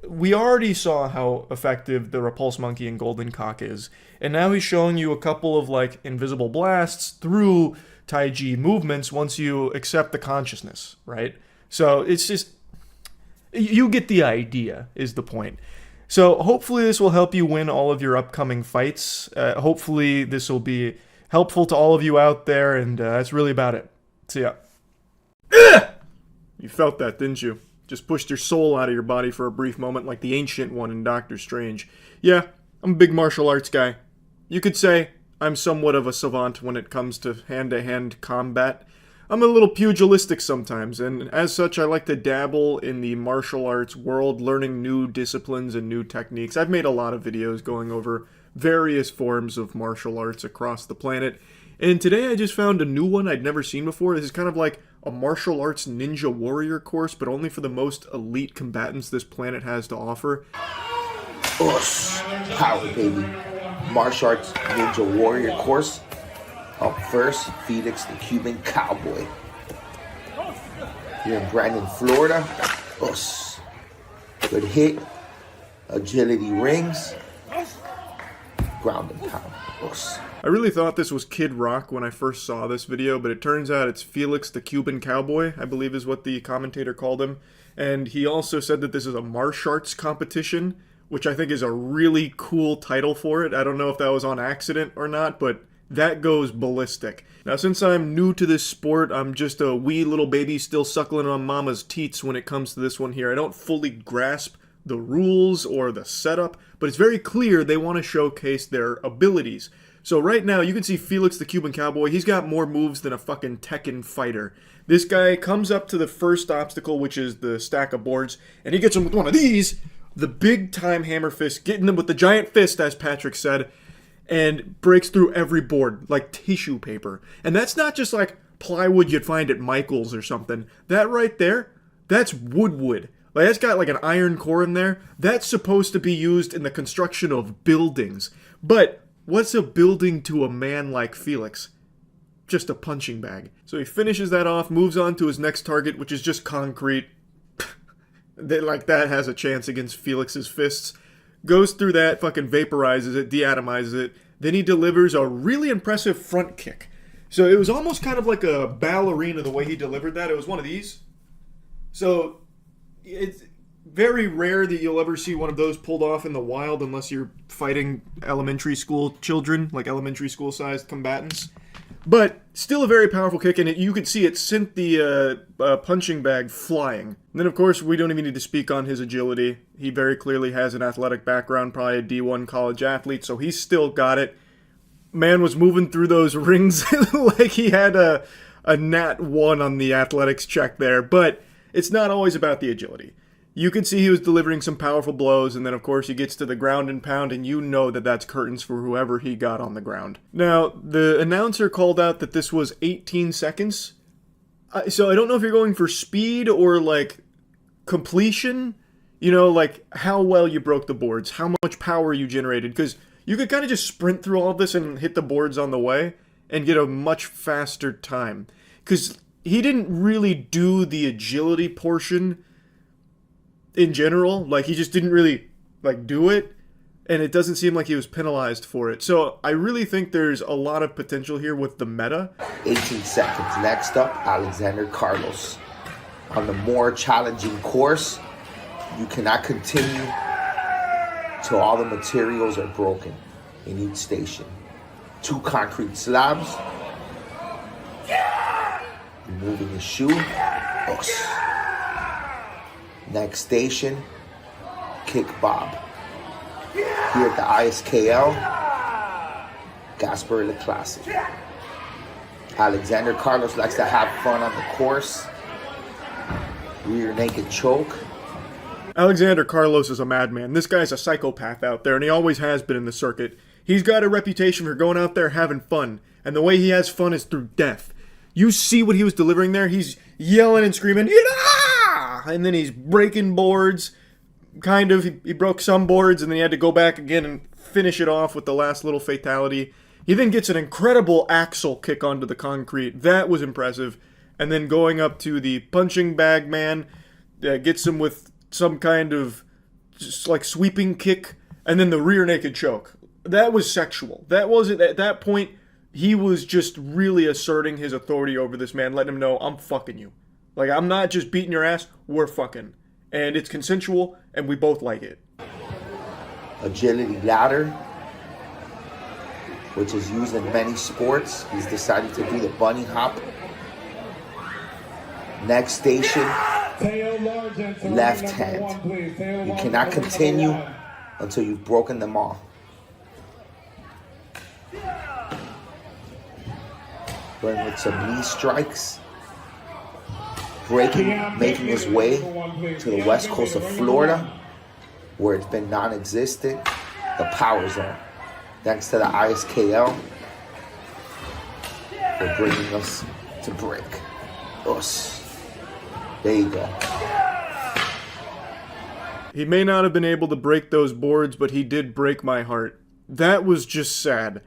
We already saw how effective the Repulse Monkey and Golden Cock is, and now he's showing you a couple of like invisible blasts through Tai Chi movements once you accept the consciousness, right? So it's just, you get the idea, is the point. So hopefully this will help you win all of your upcoming fights. Hopefully this will be helpful to all of you out there, and that's really about it. See ya. You felt that, didn't you? Just pushed your soul out of your body for a brief moment like the Ancient One in Doctor Strange. Yeah, I'm a big martial arts guy. You could say I'm somewhat of a savant when it comes to hand-to-hand combat. I'm a little pugilistic sometimes, and as such I like to dabble in the martial arts world, learning new disciplines and new techniques. I've made a lot of videos going over various forms of martial arts across the planet, and today I just found a new one I'd never seen before. This is kind of like a martial arts ninja warrior course, but only for the most elite combatants this planet has to offer. Us, power baby. Martial arts ninja warrior course. Up first, Felix the Cuban Cowboy. Here in Brandon, Florida. Us. Good hit. Agility rings. Ground and pound. Us. I really thought this was Kid Rock when I first saw this video, but it turns out it's Felix the Cuban Cowboy, I believe is what the commentator called him. And he also said that this is a martial arts competition, which I think is a really cool title for it. I don't know if that was on accident or not, but that goes ballistic. Now, since I'm new to this sport, I'm just a wee little baby still suckling on mama's teats when it comes to this one here. I don't fully grasp the rules or the setup, but it's very clear they want to showcase their abilities. So right now, you can see Felix the Cuban Cowboy. He's got more moves than a fucking Tekken fighter. This guy comes up to the first obstacle, which is the stack of boards, and he gets him with one of these, the big-time hammer fist, getting them with the giant fist, as Patrick said, and breaks through every board like tissue paper. And that's not just like plywood you'd find at Michael's or something. That right there, that's wood. Like, that's got like an iron core in there. That's supposed to be used in the construction of buildings. But what's a building to a man like Felix? Just a punching bag. So he finishes that off, moves on to his next target, which is just concrete. That has a chance against Felix's fists. Goes through that, fucking vaporizes it, deatomizes it. Then he delivers a really impressive front kick. So it was almost kind of like a ballerina the way he delivered that. It was one of these. So it's very rare that you'll ever see one of those pulled off in the wild unless you're fighting elementary school children, like elementary school sized combatants. But still a very powerful kick, and you could see it sent the punching bag flying. And then, of course, we don't even need to speak on his agility. He very clearly has an athletic background, probably a D1 college athlete, so he's still got it. Man was moving through those rings like he had a nat 1 on the athletics check there, but it's not always about the agility. You could see he was delivering some powerful blows, and then of course he gets to the ground and pound, and you know that that's curtains for whoever he got on the ground. Now, the announcer called out that this was 18 seconds, so I don't know if you're going for speed or, like, completion, you know, like how well you broke the boards, how much power you generated, because you could kind of just sprint through all of this and hit the boards on the way and get a much faster time. Because he didn't really do the agility portion in general. Like, he just didn't really, like, do it. And it doesn't seem like he was penalized for it. So I really think there's a lot of potential here with the meta. 18 seconds. Next up, Alexander Carlos. On the more challenging course, you cannot continue till all the materials are broken in each station. 2 concrete slabs. Removing the shoe. Oops. Next station, kick Bob. Here at the ISKL, Gasper the Classic. Alexander Carlos likes to have fun on the course. Rear naked choke. Alexander Carlos is a madman. This guy's a psychopath out there, and he always has been in the circuit. He's got a reputation for going out there having fun, and the way he has fun is through death. You see what he was delivering there? He's yelling and screaming, "Yeah!" And then he's breaking boards. Kind of. He broke some boards, and then he had to go back again and finish it off with the last little fatality. He then gets an incredible axle kick onto the concrete. That was impressive. And then going up to the punching bag man, gets him with some kind of just like sweeping kick, and then the rear naked choke. That was sexual. That wasn't, at that point, he was just really asserting his authority over this man, letting him know, I'm fucking you. Like, I'm not just beating your ass, we're fucking. And it's consensual, and we both like it. Agility ladder, which is used in many sports. He's decided to do the bunny hop. Next station, left hand. You cannot continue until you've broken them all. Going with some knee strikes. Breaking, making his way to the west coast of Florida, where it's been non-existent, the power zone. Thanks to the ISKL for bringing us to break. Us. There you go. He may not have been able to break those boards, but he did break my heart. That was just sad.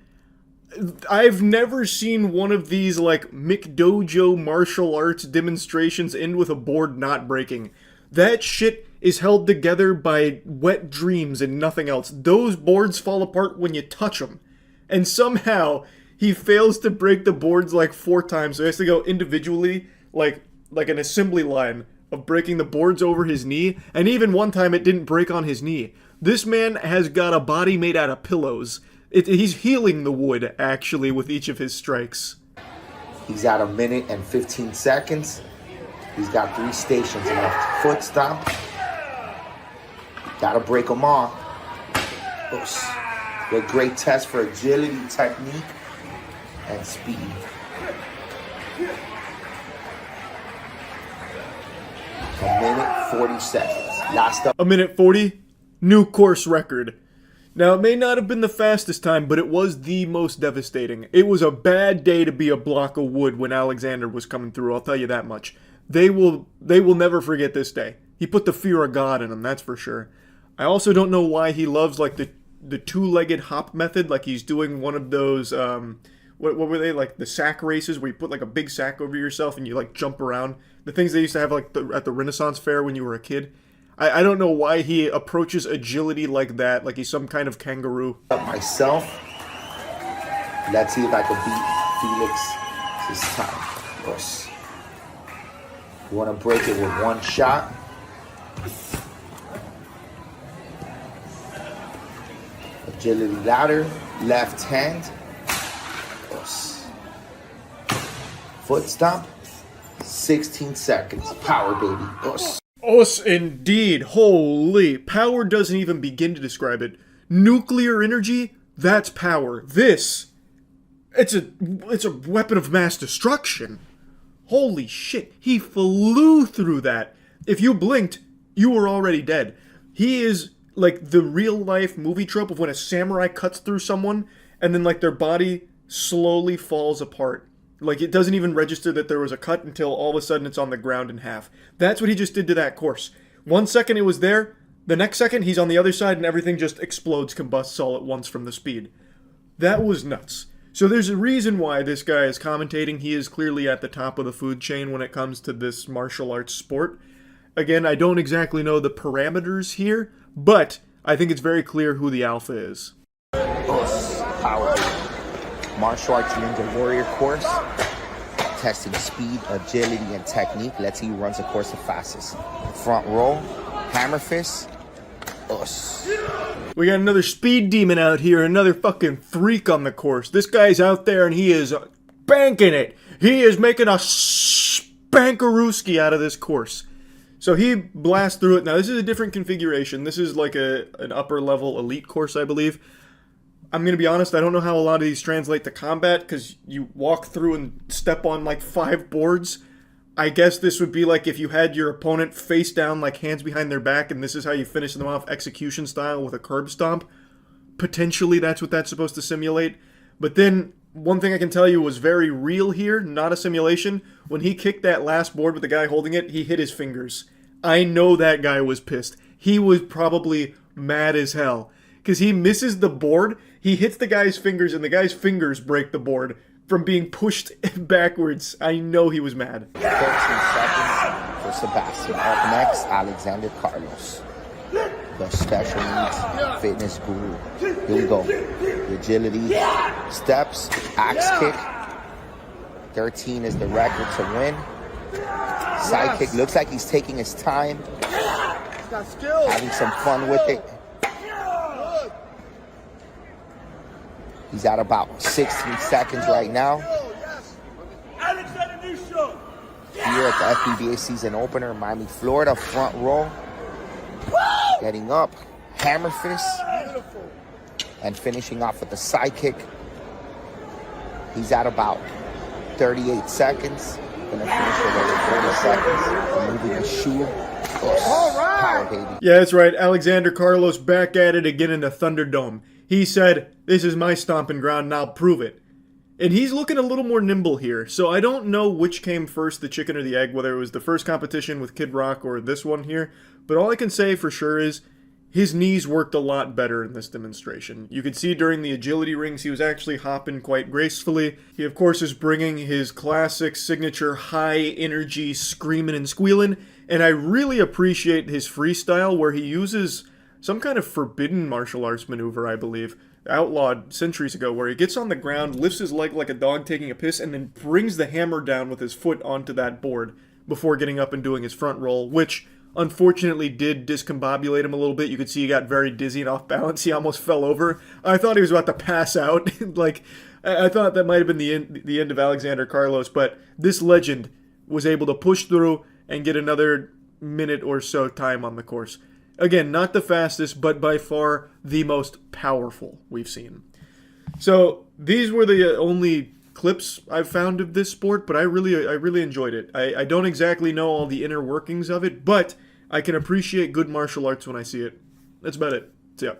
I've never seen one of these, like, McDojo martial arts demonstrations end with a board not breaking. That shit is held together by wet dreams and nothing else. Those boards fall apart when you touch them. And somehow, he fails to break the boards like 4 times, so he has to go individually, like an assembly line of breaking the boards over his knee, and even one time it didn't break on his knee. This man has got a body made out of pillows. He's healing the wood, actually, with each of his strikes. He's at 1 minute and 15 seconds. He's got 3 stations left. Foot stomp. Gotta break them all. Oops. A great test for agility, technique, and speed. A minute, 40 seconds. Last up. 1 minute 40? New course record. Now, it may not have been the fastest time, but it was the most devastating. It was a bad day to be a block of wood when Alexander was coming through, I'll tell you that much. They will never forget this day. He put the fear of God in him, that's for sure. I also don't know why he loves like the two-legged hop method, like he's doing one of those what were they, like the sack races where you put like a big sack over yourself and you like jump around. The things they used to have like at the Renaissance Fair when you were a kid. I don't know why he approaches agility like that, like he's some kind of kangaroo. Myself. Let's see if I can beat Felix this time. Of course. You want to break it with one shot. Agility ladder, left hand. Of course. Foot stomp. 16 seconds. Power, baby. Us. Us indeed. Holy. Power doesn't even begin to describe it. Nuclear energy, that's power. This, it's a weapon of mass destruction. Holy shit. He flew through that. If you blinked, you were already dead. He is like the real life movie trope of when a samurai cuts through someone and then like their body slowly falls apart. Like, it doesn't even register that there was a cut until all of a sudden it's on the ground in half. That's what he just did to that course. 1 second it was there, the next second he's on the other side and everything just explodes, combusts all at once from the speed. That was nuts. So there's a reason why this guy is commentating. He is clearly at the top of the food chain when it comes to this martial arts sport. Again, I don't exactly know the parameters here, but I think it's very clear who the alpha is. Power. Martial arts ninja warrior course. Testing speed, agility, and technique. Let's see who runs the course the fastest. Front roll, hammer fist. Us. We got another speed demon out here, another fucking freak on the course. This guy's out there and he is banking it. He is making a spankarooski out of this course. So he blasts through it. Now this is a different configuration. This is like an upper level elite course, I believe. I'm going to be honest, I don't know how a lot of these translate to combat, because you walk through and step on like 5 boards. I guess this would be like if you had your opponent face down, like hands behind their back, and this is how you finish them off execution style with a curb stomp. Potentially that's what that's supposed to simulate. But then, one thing I can tell you was very real here, not a simulation. When he kicked that last board with the guy holding it, he hit his fingers. I know that guy was pissed. He was probably mad as hell. Because he misses the board, he hits the guy's fingers, and the guy's fingers break the board from being pushed backwards. I know he was mad. 13 seconds for Sebastian. Up next, Alexander Carlos, the special needs fitness guru. Here we go. Agility, steps, axe kick. 13 is the record to win. Side kick, looks like he's taking his time. Having some fun with it. He's at about 16 seconds right now. Here at the FBBA season opener, Miami, Florida, front row. Getting up, hammer fist. And finishing off with the side kick. He's at about 38 seconds. Gonna finish with over 40 seconds. Moving the shoe. Power, baby. Yeah, that's right. Alexander Carlos back at it again in the Thunderdome. He said, "This is my stomping ground and I'll prove it." And he's looking a little more nimble here. So I don't know which came first, the chicken or the egg, whether it was the first competition with Kid Rock or this one here. But all I can say for sure is his knees worked a lot better in this demonstration. You could see during the agility rings he was actually hopping quite gracefully. He of course is bringing his classic signature high energy screaming and squealing. And I really appreciate his freestyle where he uses some kind of forbidden martial arts maneuver, I believe, outlawed centuries ago, where he gets on the ground, lifts his leg like a dog taking a piss, and then brings the hammer down with his foot onto that board before getting up and doing his front roll, which unfortunately did discombobulate him a little bit. You could see he got very dizzy and off balance. He almost fell over. I thought he was about to pass out. Like, I thought that might have been the end of Alexander Carlos, but this legend was able to push through and get another minute or so time on the course. Again, not the fastest, but by far the most powerful we've seen. So these were the only clips I've found of this sport, but I really enjoyed it. I don't exactly know all the inner workings of it, but I can appreciate good martial arts when I see it. That's about it. See ya.